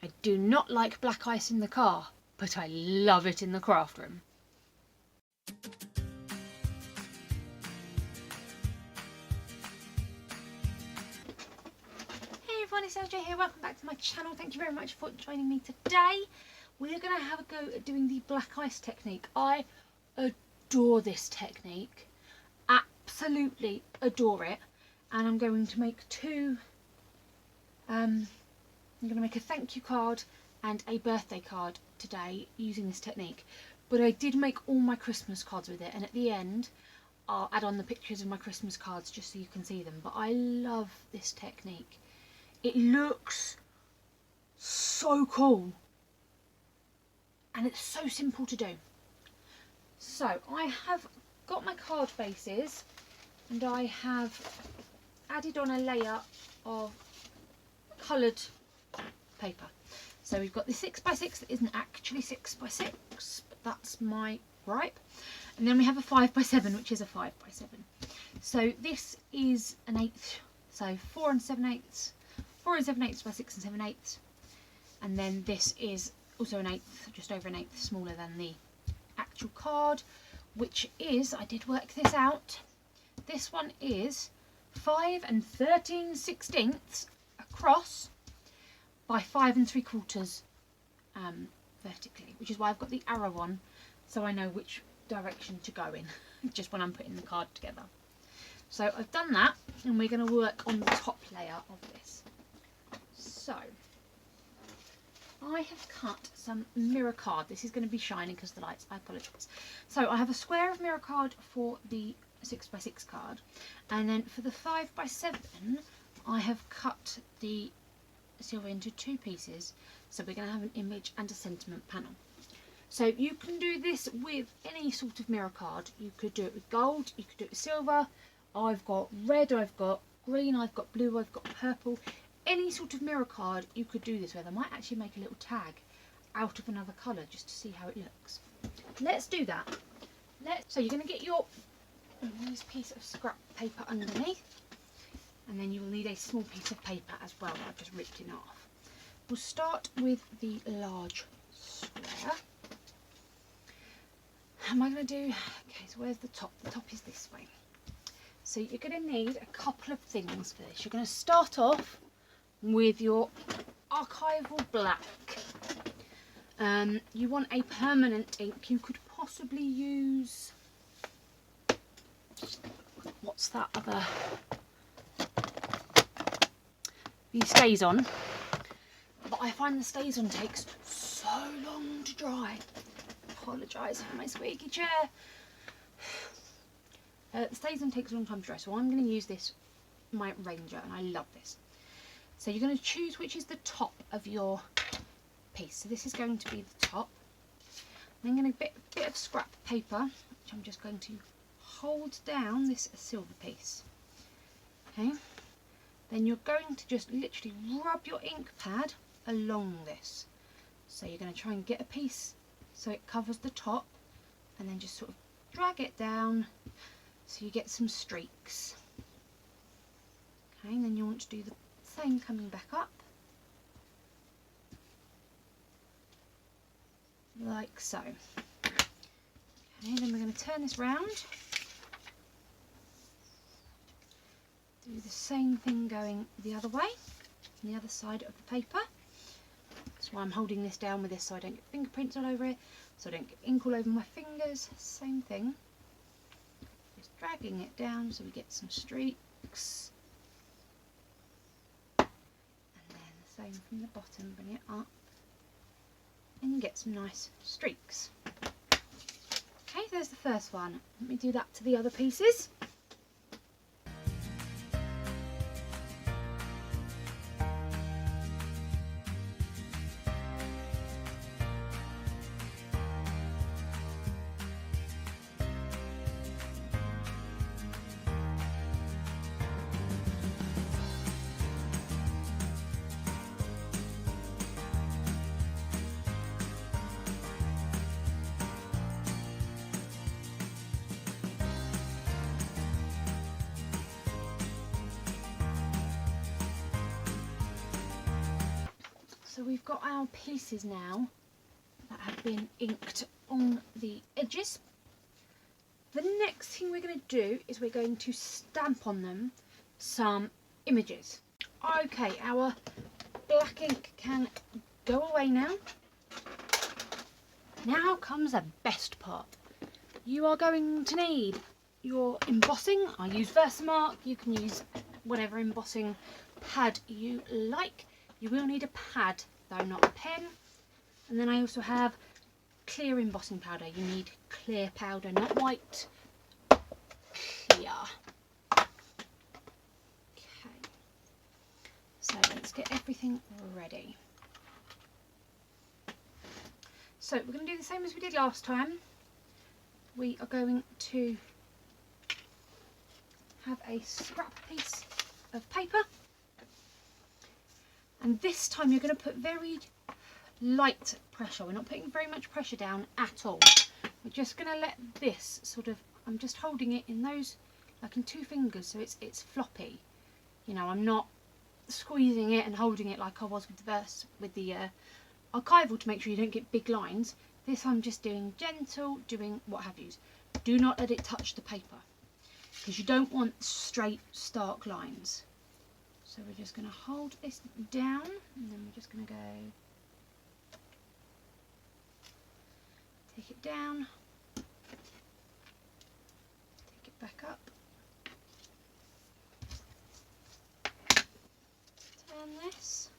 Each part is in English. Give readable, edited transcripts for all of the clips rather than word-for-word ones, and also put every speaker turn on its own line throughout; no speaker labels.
I do not like black ice in the car, but I love it in the craft room. Hey everyone, it's LJ here. Welcome back to my channel. Thank you very much for joining me today. We're going to have a go at doing the black ice technique. I adore this technique. Absolutely adore it. And I'm going to make two, I'm going to make a thank you card and a birthday card today using this technique. But I did make all my Christmas cards with it, and at the end I'll add on the pictures of my Christmas cards just so you can see them. But I love this technique. It looks so cool and it's so simple to do. So I have got my card bases and I have added on a layer of coloured paper. So we've got the 6x6 that isn't actually 6x6, but that's my gripe. And then we have a 5x7, which is a 5x7. So this is an 1/8, so 4 7/8, 4 7/8 by 6 7/8. And then this is also an 1/8, just over an 1/8 smaller than the actual card, which is, I did work this out, this one is 5 13/16 across by 5 3/4 vertically, which is why I've got the arrow on, so I know which direction to go in just when I'm putting the card together. So I've done that, and we're going to work on the top layer of this. So I have cut some mirror card. This is going to be shiny because of the lights, I apologise. So I have a square of mirror card for the 6x6 card, and then for the 5x7 I have cut the silver into 2 pieces, so we're going to have an image and a sentiment panel. So you can do this with any sort of mirror card. You could do it with gold, you could do it with silver. I've got red, I've got green, I've got blue, I've got purple. Any sort of mirror card you could do this with. I might actually make a little tag out of another colour just to see how it looks. Let's do that. So you're going to get your nice piece of scrap paper underneath, and then you will need a small piece of paper as well that I've just ripped in half. We'll start with the large square. How am I going to do? Okay, so where's the top? The top is this way. So you're going to need a couple of things for this. You're going to start off with your archival black. You want a permanent ink. You could possibly use, what's that other, the StazOn, but I find the StazOn takes so long to dry. Apologise for my squeaky chair. The StazOn takes a long time to dry, so I'm going to use this, my Ranger, and I love this. So you're going to choose which is the top of your piece. So this is going to be the top. I'm going to get a bit of scrap paper, which I'm just going to hold down this silver piece. Okay. Then you're going to just literally rub your ink pad along this. So you're going to try and get a piece so it covers the top, and then just sort of drag it down so you get some streaks. Okay, and then you want to do the same coming back up, like so. Okay, then we're going to turn this round, do the same thing going the other way, on the other side of the paper. That's why I'm holding this down with this, so I don't get fingerprints all over it, so I don't get ink all over my fingers. Same thing, just dragging it down so we get some streaks. Same from the bottom, bring it up and you get some nice streaks. Okay, there's the first one. Let me do that to the other pieces. So we've got our pieces now that have been inked on the edges. The next thing we're going to do is we're going to stamp on them some images. Okay, our black ink can go away now. Now comes the best part. You are going to need your embossing. I use Versamark. You can use whatever embossing pad you like. You will need a pad though, not a pen. And then I also have clear embossing powder. You need clear powder, not white. Clear. Okay. So let's get everything ready. So we're going to do the same as we did last time. We are going to have a scrap piece of paper, and this time you're going to put very light pressure. We're not putting very much pressure down at all. We're just going to let this sort of, I'm just holding it in those, like in 2 fingers, so it's floppy. You know, I'm not squeezing it and holding it like I was with the archival to make sure you don't get big lines. This I'm just doing gentle, doing what have yous. Do not let it touch the paper, because you don't want straight, stark lines. So we're just going to hold this down, and then we're just going to go, take it down, take it back up, turn this,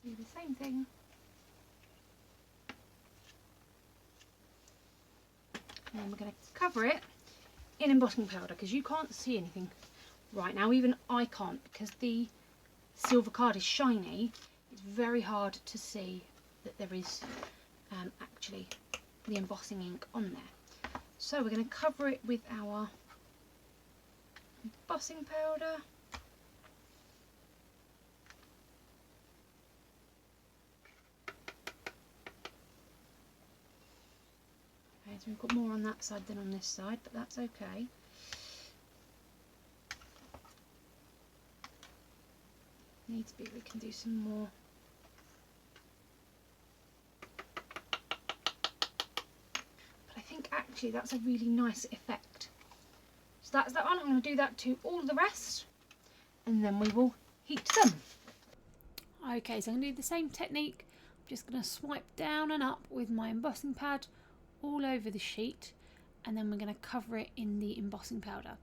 do the same thing. And then we're going to cover it in embossing powder, because you can't see anything right now. Even I can't, because the silver card is shiny. It's very hard to see that there is actually the embossing ink on there. So we're going to cover it with our embossing powder. So we've got more on that side than on this side, but that's okay. Needs be, we can do some more. But I think actually that's a really nice effect. So that's that one. I'm going to do that to all of the rest, and then we will heat them. Okay, so I'm going to do the same technique. I'm just going to swipe down and up with my embossing pad all over the sheet, and then we're going to cover it in the embossing powder.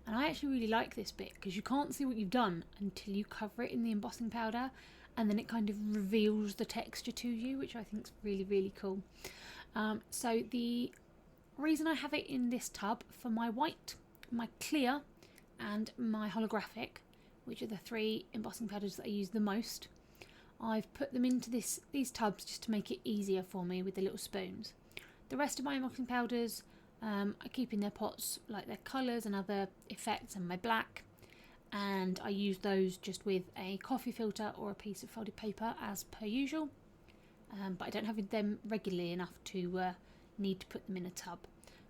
And I actually really like this bit, because you can't see what you've done until you cover it in the embossing powder, and then it kind of reveals the texture to you, which I think is really, really cool. So the reason I have it in this tub for my white, my clear and my holographic, which are the 3 embossing powders that I use the most, I've put them into these tubs just to make it easier for me with the little spoons. The rest of my embossing powders I keep in their pots, like their colours and other effects, and my black, and I use those just with a coffee filter or a piece of folded paper as per usual, but I don't have them regularly enough to need to put them in a tub,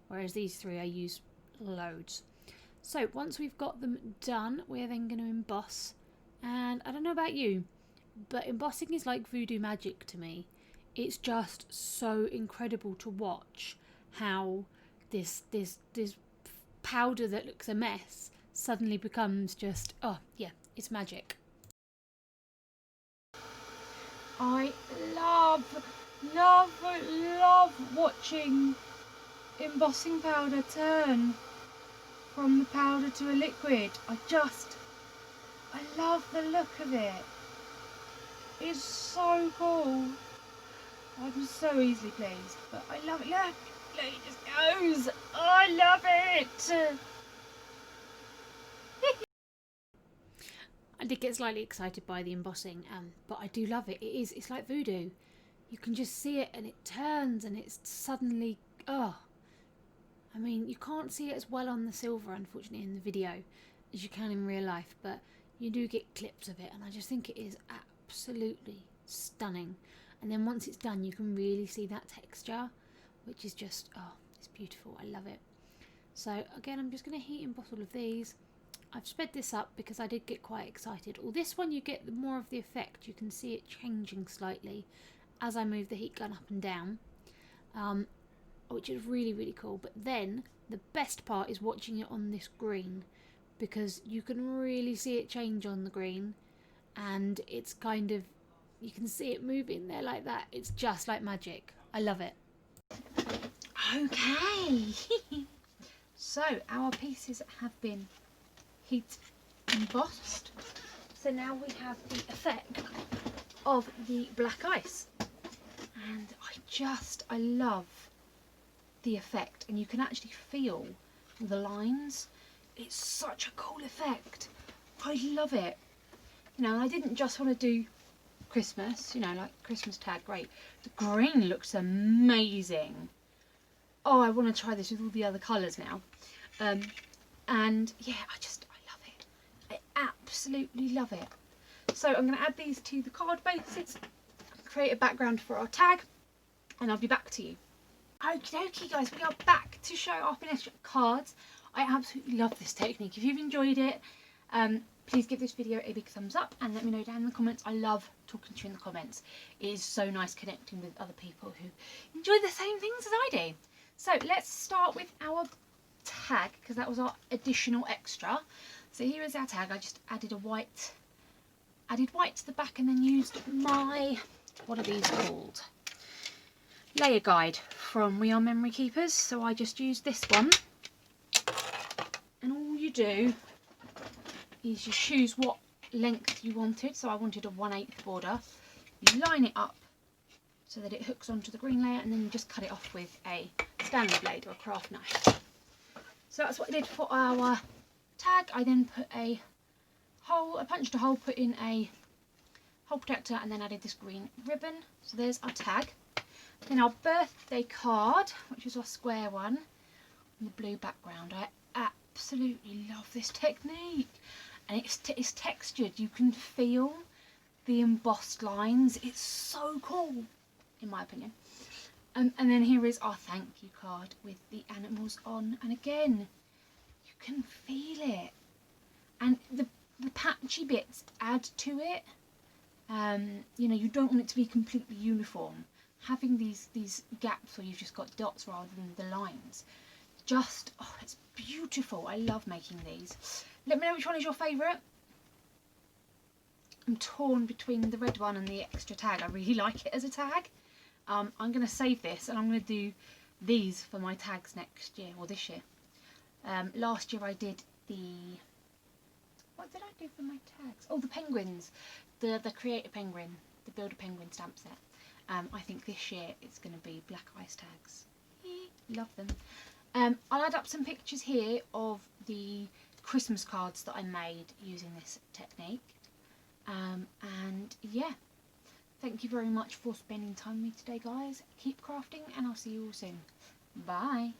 whereas these 3 I use loads. So once we've got them done, we're then going to emboss, and I don't know about you, but embossing is like voodoo magic to me. It's just so incredible to watch how this powder that looks a mess suddenly becomes just, oh yeah, it's magic. I love watching embossing powder turn from the powder to a liquid. I love the look of it. It's so cool. I'm so easily pleased, but I love it. Look, it just goes. Oh, I love it. I did get slightly excited by the embossing, but I do love it. It's like voodoo. You can just see it, and it turns, and it's suddenly, oh. I mean, you can't see it as well on the silver, unfortunately, in the video as you can in real life, but you do get clips of it, and I just think it is absolutely stunning. And then once it's done, you can really see that texture, which is just, oh, it's beautiful. I love it. So again, I'm just going to heat emboss all of these, I've sped this up because I did get quite excited. Or this one you get more of the effect. You can see it changing slightly as I move the heat gun up and down, which is really, really cool. But then the best part is watching it on this green, because you can really see it change on the green, and it's kind of, you can see it moving there like that. It's just like magic. I love it. Okay. So our pieces have been heat embossed. So now we have the effect of the black ice. And I love the effect, and you can actually feel the lines. It's such a cool effect. I love it. You know, I didn't just want to do Christmas, you know, like Christmas tag, great. The green looks amazing. Oh, I want to try this with all the other colours now. And yeah, I love it. I absolutely love it. So I'm going to add these to the card bases, create a background for our tag, and I'll be back to you. Okie dokie guys, we are back to show our finished cards. I absolutely love this technique. If you've enjoyed it, please give this video a big thumbs up and let me know down in the comments. I love talking to you in the comments. It is so nice connecting with other people who enjoy the same things as I do. So let's start with our tag, because that was our additional extra. So here is our tag. I just added white to the back, and then used my, what are these called? Layer guide from We Are Memory Keepers. So I just used this one, and all you do is you choose what length you wanted. So I wanted a 1/8 border. You line it up so that it hooks onto the green layer, and then you just cut it off with a Stanley blade or a craft knife. So that's what I did for our tag. I then put a hole, I punched a hole, put in a hole protector, and then added this green ribbon. So there's our tag. Then our birthday card, which is our square one, on the blue background. I absolutely love this technique, and it's textured. You can feel the embossed lines. It's so cool, in my opinion. And then here is our thank you card with the animals on, and again, you can feel it, and the patchy bits add to it. You know, you don't want it to be completely uniform. Having these gaps where you've just got dots rather than the lines, just, oh, it's beautiful. I love making these. Let me know which one is your favourite. I'm torn between the red one and the extra tag. I really like it as a tag. I'm going to save this, and I'm going to do these for my tags next year, or this year. Last year I did what did I do for my tags? Oh, the penguins, the Creator Penguin, the Builder Penguin stamp set. I think this year it's going to be black ice tags. Love them. I'll add up some pictures here of the Christmas cards that I made using this technique. And yeah, thank you very much for spending time with me today, guys. Keep crafting, and I'll see you all soon. Bye.